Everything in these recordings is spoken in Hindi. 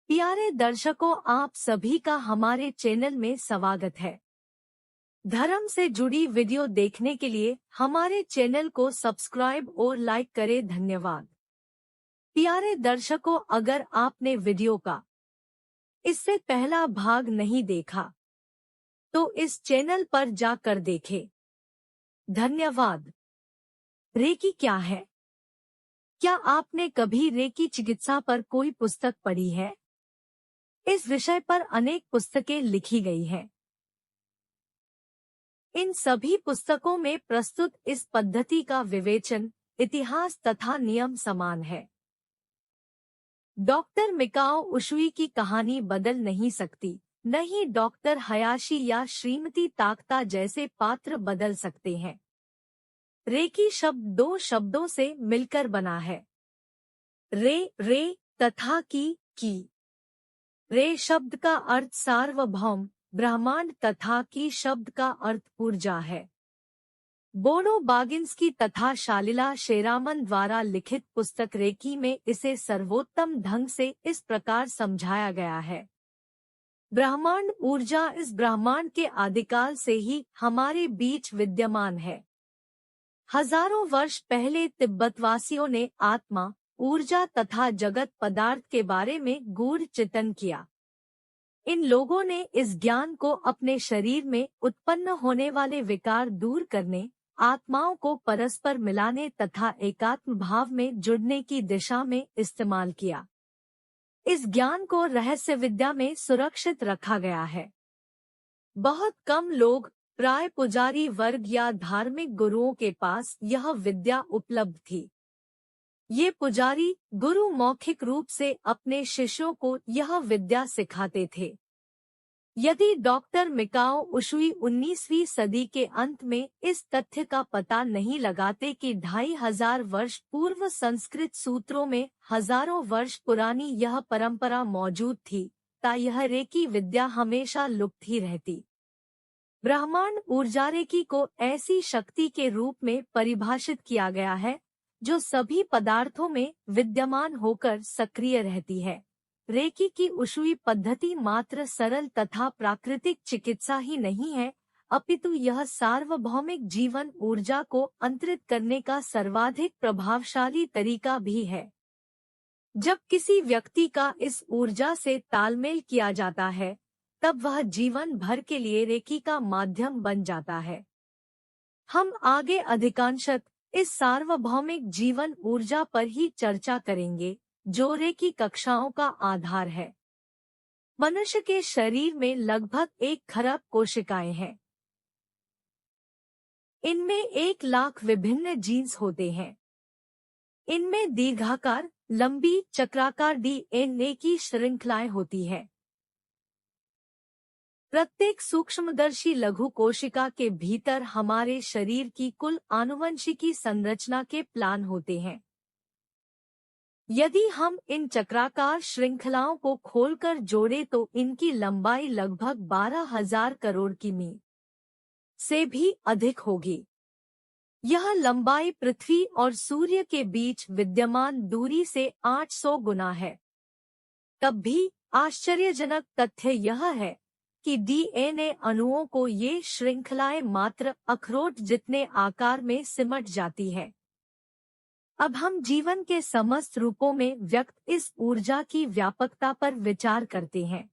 प्यारे दर्शकों, आप सभी का हमारे चैनल में स्वागत है। धर्म से जुड़ी वीडियो देखने के लिए हमारे चैनल को सब्सक्राइब और लाइक करें। धन्यवाद। प्यारे दर्शकों, अगर आपने वीडियो का इससे पहला भाग नहीं देखा तो इस चैनल पर जाकर देखें। धन्यवाद। रेकी क्या है? क्या आपने कभी रेकी चिकित्सा पर कोई पुस्तक पढ़ी है? इस विषय पर अनेक पुस्तकें लिखी गई हैं। इन सभी पुस्तकों में प्रस्तुत इस पद्धति का विवेचन, इतिहास तथा नियम समान है। डॉक्टर मिकाओ उशुई की कहानी बदल नहीं सकती, न ही डॉक्टर हयाशी या श्रीमती ताकता जैसे पात्र बदल सकते हैं। रेकी शब्द दो शब्दों से मिलकर बना है, रे तथा की। रे शब्द का अर्थ सार्वभौम, ब्रह्मांड तथा की शब्द का अर्थ ऊर्जा है। बोनो बागिंस्की तथा शालिला शेरामन द्वारा लिखित पुस्तक रेकी में इसे सर्वोत्तम ढंग से इस प्रकार समझाया गया है। ब्रह्मांड ऊर्जा इस ब्रह्मांड के आदिकाल से ही हमारे बीच विद्यमान है। हजारों वर्ष पहले तिब्बतवासियों ने आत्मा, ऊर्जा तथा जगत पदार्थ के बारे में गूढ़ चिंतन किया। इन लोगों ने इस ज्ञान को अपने शरीर में उत्पन्न होने वाले विकार दूर करने, आत्माओं को परस्पर मिलाने तथा एकात्म भाव में जुड़ने की दिशा में इस्तेमाल किया। इस ज्ञान को रहस्य विद्या में सुरक्षित रखा गया है। बहुत कम लोग, प्राय पुजारी वर्ग या धार्मिक गुरुओं के पास यह विद्या उपलब्ध थी। ये पुजारी गुरु मौखिक रूप से अपने शिष्यों को यह विद्या सिखाते थे। यदि डॉक्टर मिकाओ उशुई 19वीं सदी के अंत में इस तथ्य का पता नहीं लगाते कि 2500 वर्ष पूर्व संस्कृत सूत्रों में हजारों वर्ष पुरानी यह परंपरा मौजूद थी, ता यह रेकी विद्या हमेशा लुप्त ही रहती। ब्रह्मांड ऊर्जा रेकी को ऐसी शक्ति के रूप में परिभाषित किया गया है जो सभी पदार्थों में विद्यमान होकर सक्रिय रहती है। रेकी की उशुई पद्धति मात्र सरल तथा प्राकृतिक चिकित्सा ही नहीं है, अपितु यह सार्वभौमिक जीवन ऊर्जा को अंतरित करने का सर्वाधिक प्रभावशाली तरीका भी है। जब किसी व्यक्ति का इस ऊर्जा से तालमेल किया जाता है, तब वह जीवन भर के लिए रेकी का माध्यम बन जाता है। हम आगे अधिकांशतः इस सार्वभौमिक जीवन ऊर्जा पर ही चर्चा करेंगे, जो रेकी कक्षाओं का आधार है। मनुष्य के शरीर में लगभग 1 खरब कोशिकाएं हैं। इनमें 1 लाख विभिन्न जीन्स होते हैं। इनमें दीर्घाकार, लंबी, चक्राकार डीएनए की श्रृंखलाएं होती है। प्रत्येक सूक्ष्मदर्शी लघु कोशिका के भीतर हमारे शरीर की कुल आनुवंशिकी संरचना के प्लान होते हैं। यदि हम इन चक्राकार श्रृंखलाओं को खोलकर जोड़ें तो इनकी लंबाई लगभग 12,000 करोड़ किमी से भी अधिक होगी। यह लंबाई पृथ्वी और सूर्य के बीच विद्यमान दूरी से 800 गुना है। तब भी आश्चर्यजनक तथ्य यह है कि डीएनए अणुओं को ये श्रृंखलाएं मात्र अखरोट जितने आकार में सिमट जाती है। अब हम जीवन के समस्त रूपों में व्यक्त इस ऊर्जा की व्यापकता पर विचार करते हैं।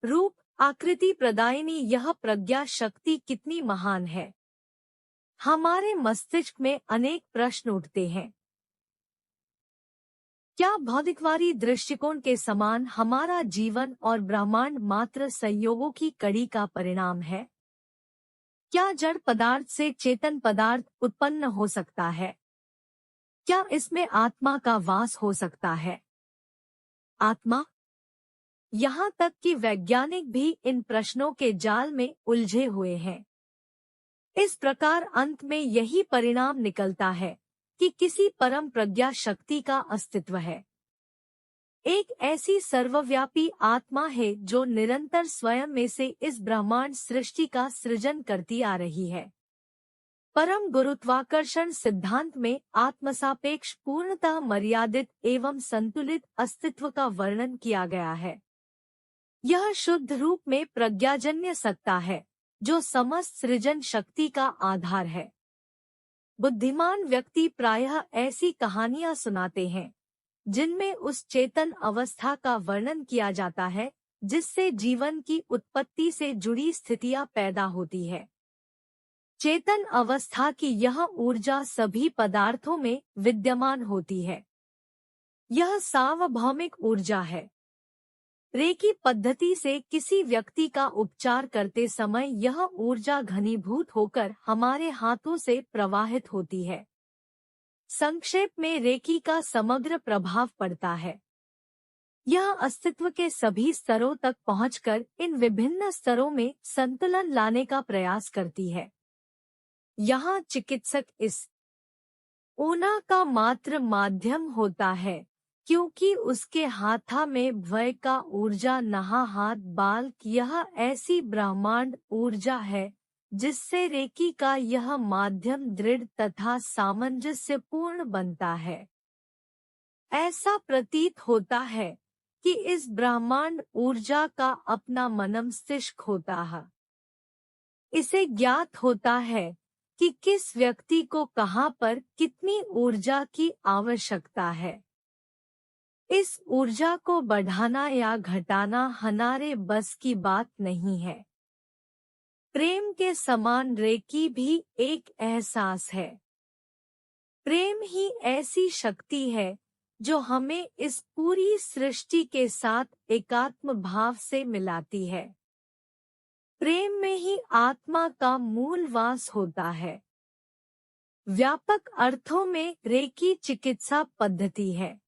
रूप, आकृति प्रदायिनी यह प्रज्ञा शक्ति कितनी महान है। हमारे मस्तिष्क में अनेक प्रश्न उठते हैं। क्या भौतिकवादी दृष्टिकोण के समान हमारा जीवन और ब्रह्मांड मात्र संयोगों की कड़ी का परिणाम है? क्या जड़ पदार्थ से चेतन पदार्थ उत्पन्न हो सकता है? क्या इसमें आत्मा का वास हो सकता है? आत्मा? यहाँ तक कि वैज्ञानिक भी इन प्रश्नों के जाल में उलझे हुए हैं। इस प्रकार अंत में यही परिणाम निकलता है कि किसी परम प्रज्ञा शक्ति का अस्तित्व है। एक ऐसी सर्वव्यापी आत्मा है जो निरंतर स्वयं में से इस ब्रह्मांड सृष्टि का सृजन करती आ रही है। परम गुरुत्वाकर्षण सिद्धांत में आत्मसापेक्ष पूर्णतः मर्यादित एवं संतुलित अस्तित्व का वर्णन किया गया है। यह शुद्ध रूप में प्रज्ञाजन्य सत्ता है, जो समस्त सृजन शक्ति का आधार है। बुद्धिमान व्यक्ति प्रायः ऐसी कहानियां सुनाते हैं जिनमें उस चेतन अवस्था का वर्णन किया जाता है जिससे जीवन की उत्पत्ति से जुड़ी स्थितियां पैदा होती है। चेतन अवस्था की यह ऊर्जा सभी पदार्थों में विद्यमान होती है। यह सार्वभौमिक ऊर्जा है। रेकी पद्धति से किसी व्यक्ति का उपचार करते समय यह ऊर्जा घनीभूत होकर हमारे हाथों से प्रवाहित होती है। संक्षेप में रेकी का समग्र प्रभाव पड़ता है। यह अस्तित्व के सभी स्तरों तक पहुंचकर इन विभिन्न स्तरों में संतुलन लाने का प्रयास करती है। यहाँ चिकित्सक इस ऊना का मात्र माध्यम होता है, क्योंकि उसके हाथा में भय का ऊर्जा नहा हाथ बाल। यह ऐसी ब्रह्मांड ऊर्जा है जिससे रेकी का यह माध्यम दृढ़ तथा सामंजस्यपूर्ण बनता है। ऐसा प्रतीत होता है कि इस ब्रह्मांड ऊर्जा का अपना मनमस्तिष्क होता है। इसे ज्ञात होता है कि किस व्यक्ति को कहां पर कितनी ऊर्जा की आवश्यकता है। इस ऊर्जा को बढ़ाना या घटाना हमारे बस की बात नहीं है। प्रेम के समान रेकी भी एक एहसास है। प्रेम ही ऐसी शक्ति है जो हमें इस पूरी सृष्टि के साथ एकात्म भाव से मिलाती है। प्रेम में ही आत्मा का मूल वास होता है। व्यापक अर्थों में रेकी चिकित्सा पद्धति है।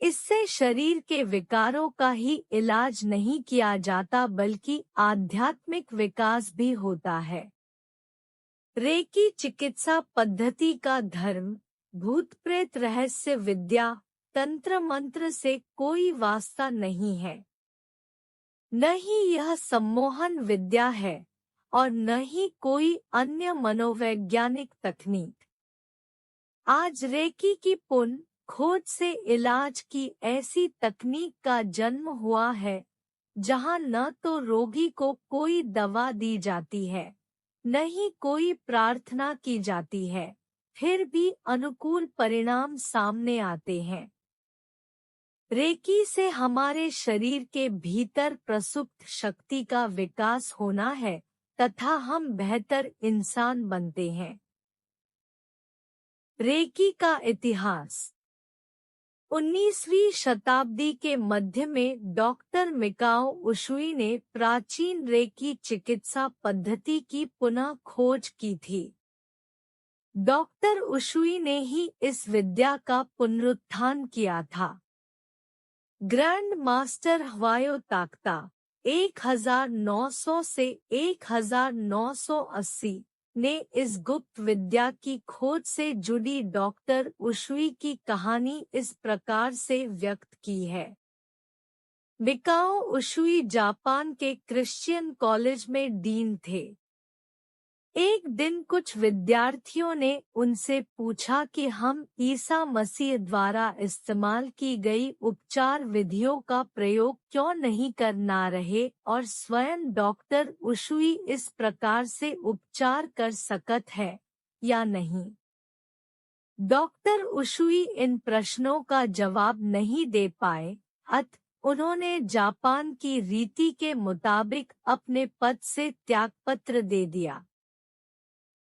इससे शरीर के विकारों का ही इलाज नहीं किया जाता बल्कि आध्यात्मिक विकास भी होता है। रेकी चिकित्सा पद्धति का धर्म, भूत प्रेत रहस्य विद्या, तंत्र मंत्र से कोई वास्ता नहीं है। न ही यह सम्मोहन विद्या है और न ही कोई अन्य मनोवैज्ञानिक तकनीक। आज रेकी की पुनः खोज से इलाज की ऐसी तकनीक का जन्म हुआ है जहां न तो रोगी को कोई दवा दी जाती है, न ही कोई प्रार्थना की जाती है, फिर भी अनुकूल परिणाम सामने आते हैं। रेकी से हमारे शरीर के भीतर प्रसुप्त शक्ति का विकास होना है तथा हम बेहतर इंसान बनते हैं। रेकी का इतिहास 19वीं शताब्दी के मध्य में डॉक्टर मिकाओ उशुई ने प्राचीन रेकी चिकित्सा पद्धति की पुनः खोज की थी। डॉक्टर उशुई ने ही इस विद्या का पुनरुत्थान किया था। ग्रैंड मास्टर हवायो ताकता 1900 से 1980 ने इस गुप्त विद्या की खोज से जुड़ी डॉक्टर उशुई की कहानी इस प्रकार से व्यक्त की है। मिकाओ उशुई जापान के क्रिश्चियन कॉलेज में डीन थे। एक दिन कुछ विद्यार्थियों ने उनसे पूछा कि हम ईसा मसीह द्वारा इस्तेमाल की गई उपचार विधियों का प्रयोग क्यों नहीं करना रहे और स्वयं डॉक्टर उशुई इस प्रकार से उपचार कर सकत है या नहीं। डॉक्टर उशुई इन प्रश्नों का जवाब नहीं दे पाए, अतः उन्होंने जापान की रीति के मुताबिक अपने पद से त्यागपत्र दे दिया।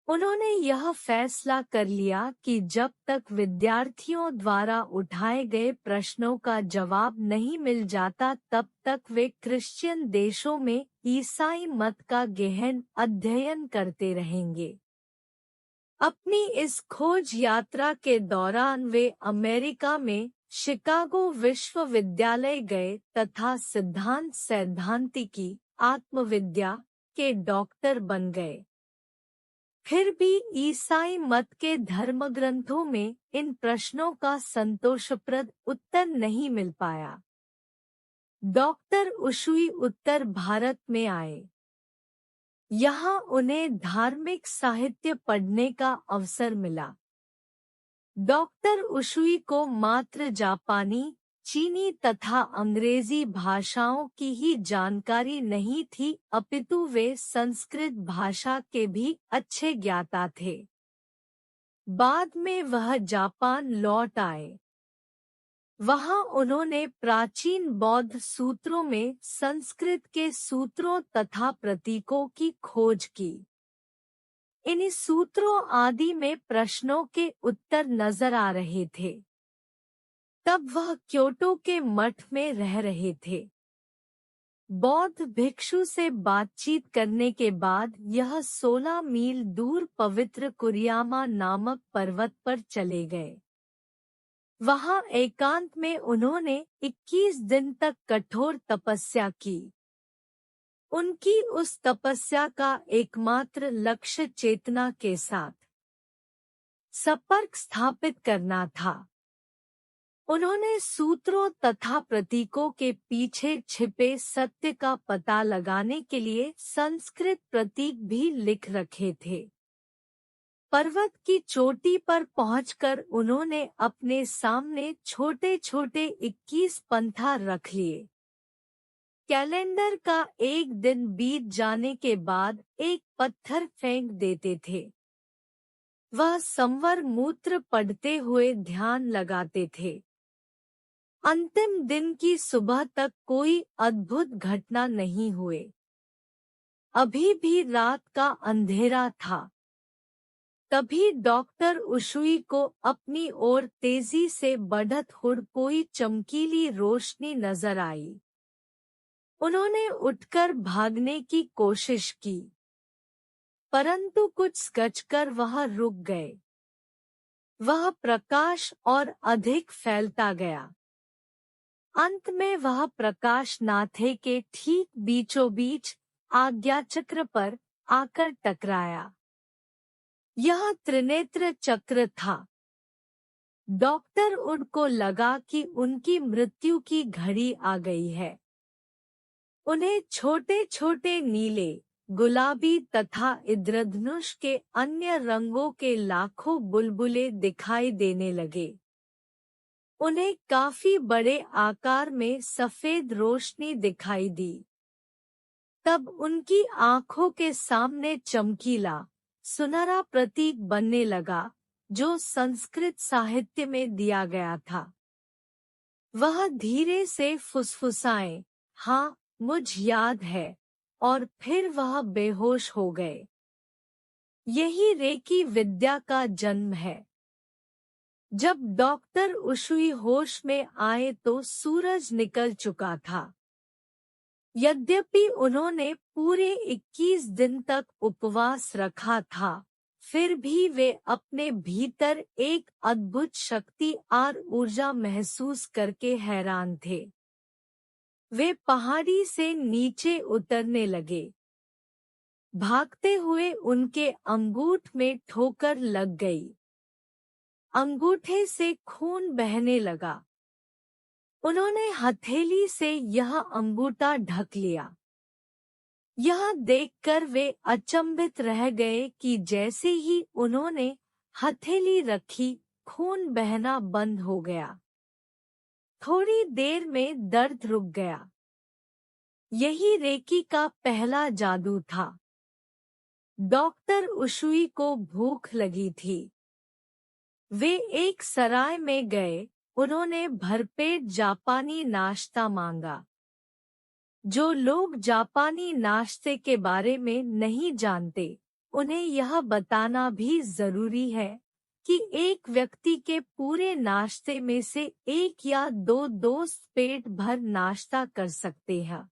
उन्होंने यह फैसला कर लिया कि जब तक विद्यार्थियों द्वारा उठाए गए प्रश्नों का जवाब नहीं मिल जाता तब तक वे क्रिश्चियन देशों में ईसाई मत का गहन अध्ययन करते रहेंगे। अपनी इस खोज यात्रा के दौरान वे अमेरिका में शिकागो विश्वविद्यालय गए तथा सिद्धांत सैद्धांतिकी आत्मविद्या के डॉक्टर बन गए। फिर भी ईसाई मत के धर्मग्रंथों में इन प्रश्नों का संतोषप्रद उत्तर नहीं मिल पाया। डॉक्टर उशुई उत्तर भारत में आए। यहाँ उन्हें धार्मिक साहित्य पढ़ने का अवसर मिला। डॉक्टर उशुई को मात्र जापानी, चीनी तथा अंग्रेजी भाषाओं की ही जानकारी नहीं थी, अपितु वे संस्कृत भाषा के भी अच्छे ज्ञाता थे। बाद में वह जापान लौट आए। वहां उन्होंने प्राचीन बौद्ध सूत्रों में संस्कृत के सूत्रों तथा प्रतीकों की खोज की। इन सूत्रों आदि में प्रश्नों के उत्तर नजर आ रहे थे। तब वह क्योटो के मठ में रह रहे थे। बौद्ध भिक्षु से बातचीत करने के बाद यह 16 मील दूर पवित्र कुरियामा नामक पर्वत पर चले गए। वहां एकांत में उन्होंने 21 दिन तक कठोर तपस्या की। उनकी उस तपस्या का एकमात्र लक्ष्य चेतना के साथ संपर्क स्थापित करना था। उन्होंने सूत्रों तथा प्रतीकों के पीछे छिपे सत्य का पता लगाने के लिए संस्कृत प्रतीक भी लिख रखे थे। पर्वत की चोटी पर पहुंचकर उन्होंने अपने सामने छोटे छोटे 21 पंथा रख लिए। कैलेंडर का एक दिन बीत जाने के बाद एक पत्थर फेंक देते थे। वह संवर मूत्र पढ़ते हुए ध्यान लगाते थे। अंतिम दिन की सुबह तक कोई अद्भुत घटना नहीं हुए। अभी भी रात का अंधेरा था। तभी डॉक्टर उशुई को अपनी ओर तेजी से बढ़त हुई कोई चमकीली रोशनी नजर आई। उन्होंने उठकर भागने की कोशिश की, परंतु कुछ सककर वह रुक गए। वह प्रकाश और अधिक फैलता गया। अंत में वह प्रकाश नाथे के ठीक बीचों बीच आज्ञा चक्र पर आकर टकराया। यह त्रिनेत्र चक्र था। डॉक्टर उड को लगा कि उनकी मृत्यु की घड़ी आ गई है। उन्हें छोटे छोटे नीले, गुलाबी तथा इंद्रधनुष के अन्य रंगों के लाखों बुलबुले दिखाई देने लगे। उन्हें काफी बड़े आकार में सफेद रोशनी दिखाई दी। तब उनकी आंखों के सामने चमकीला, सुनहरा प्रतीक बनने लगा, जो संस्कृत साहित्य में दिया गया था। वह धीरे से फुसफुसाए, हाँ, मुझ याद है, और फिर वह बेहोश हो गए। यही रेकी विद्या का जन्म है। जब डॉक्टर उशुई होश में आए तो सूरज निकल चुका था। यद्यपि उन्होंने पूरे 21 दिन तक उपवास रखा था, फिर भी वे अपने भीतर एक अद्भुत शक्ति और ऊर्जा महसूस करके हैरान थे। वे पहाड़ी से नीचे उतरने लगे। भागते हुए उनके अंगूठ में ठोकर लग गई। अंगूठे से खून बहने लगा। उन्होंने हथेली से यह अंगूठा ढक लिया। यह देखकर वे अचंभित रह गए कि जैसे ही उन्होंने हथेली रखी, खून बहना बंद हो गया। थोड़ी देर में दर्द रुक गया। यही रेकी का पहला जादू था। डॉक्टर उशुई को भूख लगी थी। वे एक सराय में गए। उन्होंने भरपेट जापानी नाश्ता मांगा। जो लोग जापानी नाश्ते के बारे में नहीं जानते, उन्हें यह बताना भी जरूरी है कि एक व्यक्ति के पूरे नाश्ते में से एक या दो दोस्त पेट भर नाश्ता कर सकते हैं।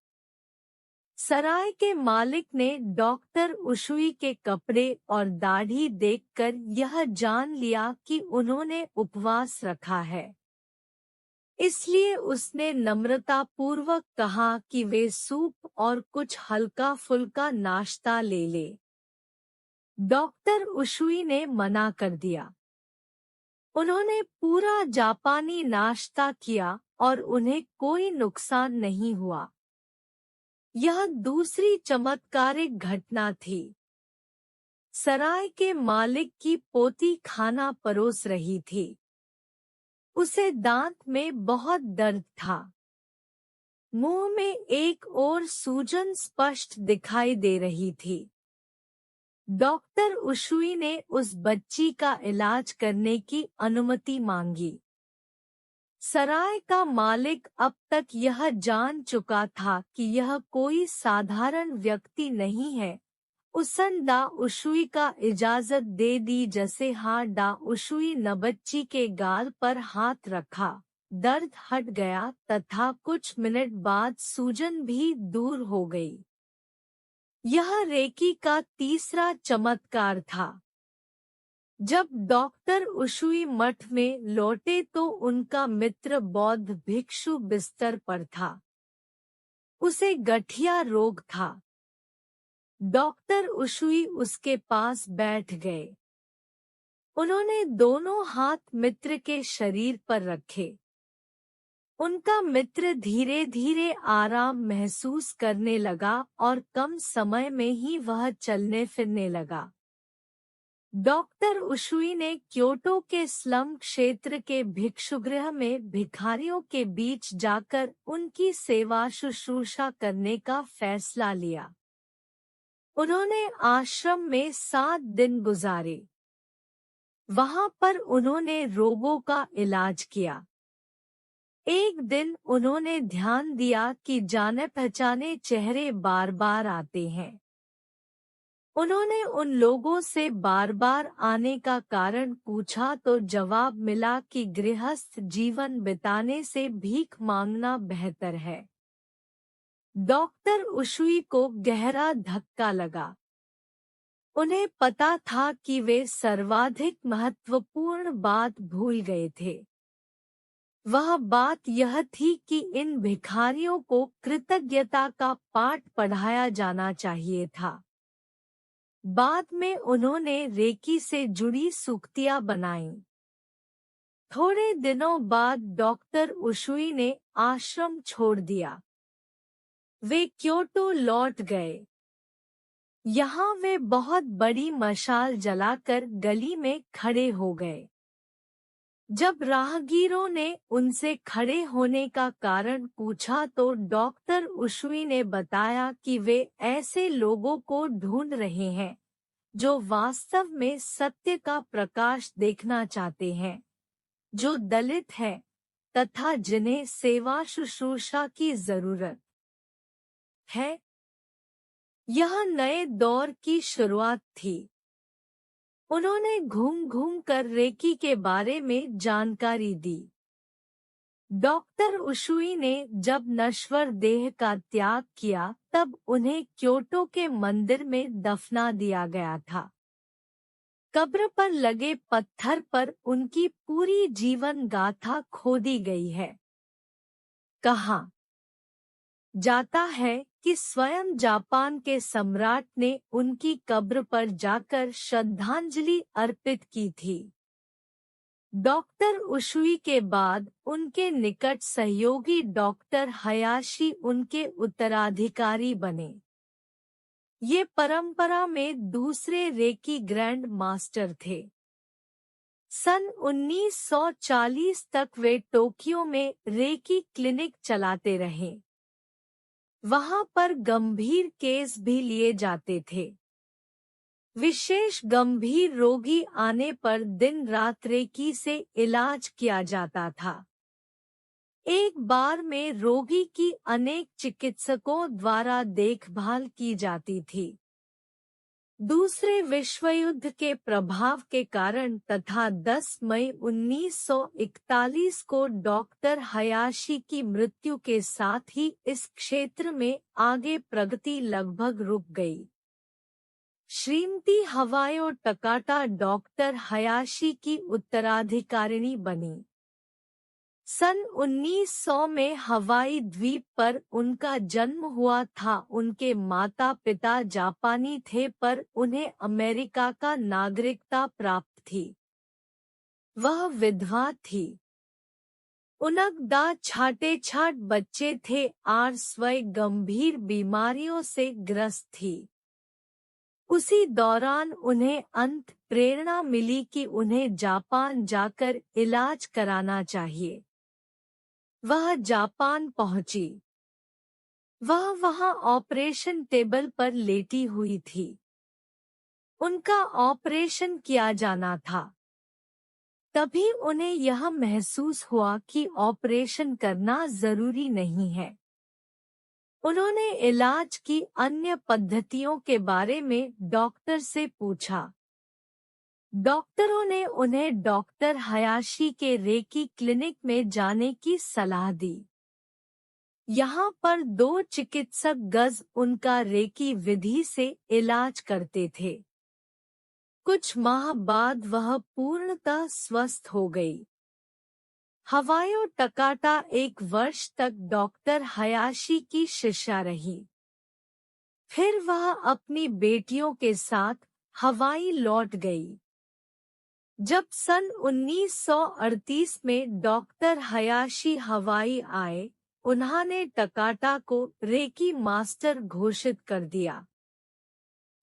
सराय के मालिक ने डॉक्टर उशुई के कपड़े और दाढ़ी देखकर यह जान लिया कि उन्होंने उपवास रखा है। इसलिए उसने नम्रता पूर्वक कहा कि वे सूप और कुछ हल्का फुल्का नाश्ता ले ले। डॉक्टर उशुई ने मना कर दिया। उन्होंने पूरा जापानी नाश्ता किया और उन्हें कोई नुकसान नहीं हुआ। यह दूसरी चमत्कारिक घटना थी। सराय के मालिक की पोती खाना परोस रही थी। उसे दांत में बहुत दर्द था। मुंह में एक और सूजन स्पष्ट दिखाई दे रही थी। डॉक्टर उशुई ने उस बच्ची का इलाज करने की अनुमति मांगी। सराय का मालिक अब तक यह जान चुका था कि यह कोई साधारण व्यक्ति नहीं है। उसन डा उशुई का इजाजत दे दी। जैसे हाँ डा उशुई ने बच्ची के गाल पर हाथ रखा, दर्द हट गया तथा कुछ मिनट बाद सूजन भी दूर हो गई। यह रेकी का तीसरा चमत्कार था। जब डॉक्टर उशुई मठ में लौटे तो उनका मित्र बौद्ध भिक्षु बिस्तर पर था। उसे गठिया रोग था। डॉक्टर उशुई उसके पास बैठ गए। उन्होंने दोनों हाथ मित्र के शरीर पर रखे। उनका मित्र धीरे धीरे आराम महसूस करने लगा और कम समय में ही वह चलने फिरने लगा। डॉक्टर उशुई ने क्योटो के स्लम क्षेत्र के भिक्षुगृह में भिखारियों के बीच जाकर उनकी सेवा शुश्रूषा करने का फैसला लिया। उन्होंने आश्रम में 7 दिन गुजारे। वहां पर उन्होंने रोगों का इलाज किया। एक दिन उन्होंने ध्यान दिया कि जाने पहचाने चेहरे बार बार आते हैं। उन्होंने उन लोगों से बार बार आने का कारण पूछा तो जवाब मिला कि गृहस्थ जीवन बिताने से भीख मांगना बेहतर है। डॉक्टर उशुई को गहरा धक्का लगा। उन्हें पता था कि वे सर्वाधिक महत्वपूर्ण बात भूल गए थे। वह बात यह थी कि इन भिखारियों को कृतज्ञता का पाठ पढ़ाया जाना चाहिए था। बाद में उन्होंने रेकी से जुड़ी सूक्तियां बनाईं। थोड़े दिनों बाद डॉक्टर उशुई ने आश्रम छोड़ दिया। वे क्योटो लौट गए। यहाँ वे बहुत बड़ी मशाल जलाकर गली में खड़े हो गए। जब राहगीरों ने उनसे खड़े होने का कारण पूछा तो डॉक्टर उशुई ने बताया कि वे ऐसे लोगों को ढूंढ रहे हैं जो वास्तव में सत्य का प्रकाश देखना चाहते हैं, जो दलित हैं तथा जिन्हें सेवा शुश्रूषा की जरूरत है। यह नए दौर की शुरुआत थी। उन्होंने घूम घूम कर रेकी के बारे में जानकारी दी। डॉक्टर उशुई ने जब नश्वर देह का त्याग किया तब उन्हें क्योटो के मंदिर में दफना दिया गया था। कब्र पर लगे पत्थर पर उनकी पूरी जीवन गाथा खोदी गई है। कहा जाता है कि स्वयं जापान के सम्राट ने उनकी कब्र पर जाकर श्रद्धांजलि अर्पित की थी। डॉक्टर उशुई के बाद उनके निकट सहयोगी डॉक्टर हयाशी उनके उत्तराधिकारी बने। ये परंपरा में दूसरे रेकी ग्रैंड मास्टर थे। सन 1940 तक वे टोक्यो में रेकी क्लिनिक चलाते रहे। वहां पर गंभीर केस भी लिए जाते थे। विशेष गंभीर रोगी आने पर दिन रात रेकी से इलाज किया जाता था। एक बार में रोगी की अनेक चिकित्सकों द्वारा देखभाल की जाती थी। दूसरे विश्व युद्ध के प्रभाव के कारण तथा 10 मई 1941 को डॉक्टर हयाशी की मृत्यु के साथ ही इस क्षेत्र में आगे प्रगति लगभग रुक गई। श्रीमती हवायो टकाटा डॉक्टर हयाशी की उत्तराधिकारिणी बनी। सन 1900 में हवाई द्वीप पर उनका जन्म हुआ था। उनके माता पिता जापानी थे पर उन्हें अमेरिका का नागरिकता प्राप्त थी। वह विधवा थी। उनकदा छाटे छाट बच्चे थे और स्वयं गंभीर बीमारियों से ग्रस्त थी। उसी दौरान उन्हें अंत प्रेरणा मिली कि उन्हें जापान जाकर इलाज कराना चाहिए। वह जापान पहुंची। वह वहां ऑपरेशन टेबल पर लेटी हुई थी। उनका ऑपरेशन किया जाना था। तभी उन्हें यह महसूस हुआ कि ऑपरेशन करना जरूरी नहीं है। उन्होंने इलाज की अन्य पद्धतियों के बारे में डॉक्टर से पूछा। डॉक्टरों ने उन्हें डॉक्टर हयाशी के रेकी क्लिनिक में जाने की सलाह दी। यहाँ पर 2 चिकित्सक गज उनका रेकी विधि से इलाज करते थे। कुछ माह बाद वह पूर्णतः स्वस्थ हो गई। हवायो टकाटा 1 वर्ष तक डॉक्टर हयाशी की शिष्या रही। फिर वह अपनी बेटियों के साथ हवाई लौट गई। जब सन 1938 में डॉक्टर हयाशी हवाई आए, उन्होंने टकाटा को रेकी मास्टर घोषित कर दिया।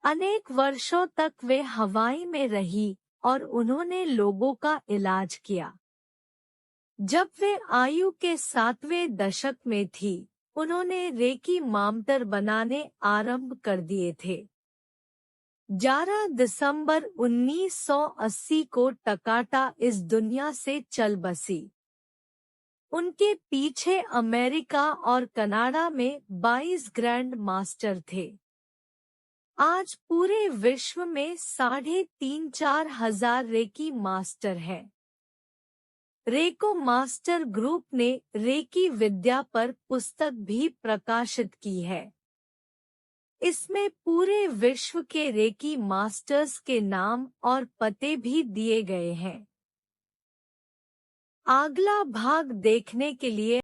अनेक वर्षों तक वे हवाई में रही और उन्होंने लोगों का इलाज किया। जब वे आयु के 7वें दशक में थी, उन्होंने रेकी मामतर बनाने आरंभ कर दिए थे। 11 दिसंबर 1980 को टकाटा इस दुनिया से चल बसी। उनके पीछे अमेरिका और कनाडा में 22 ग्रैंड मास्टर थे। आज पूरे विश्व में 3,500-4 हजार रेकी मास्टर हैं। रेको मास्टर ग्रुप ने रेकी विद्या पर पुस्तक भी प्रकाशित की है। इसमें पूरे विश्व के रेकी मास्टर्स के नाम और पते भी दिए गए हैं। अगला भाग देखने के लिए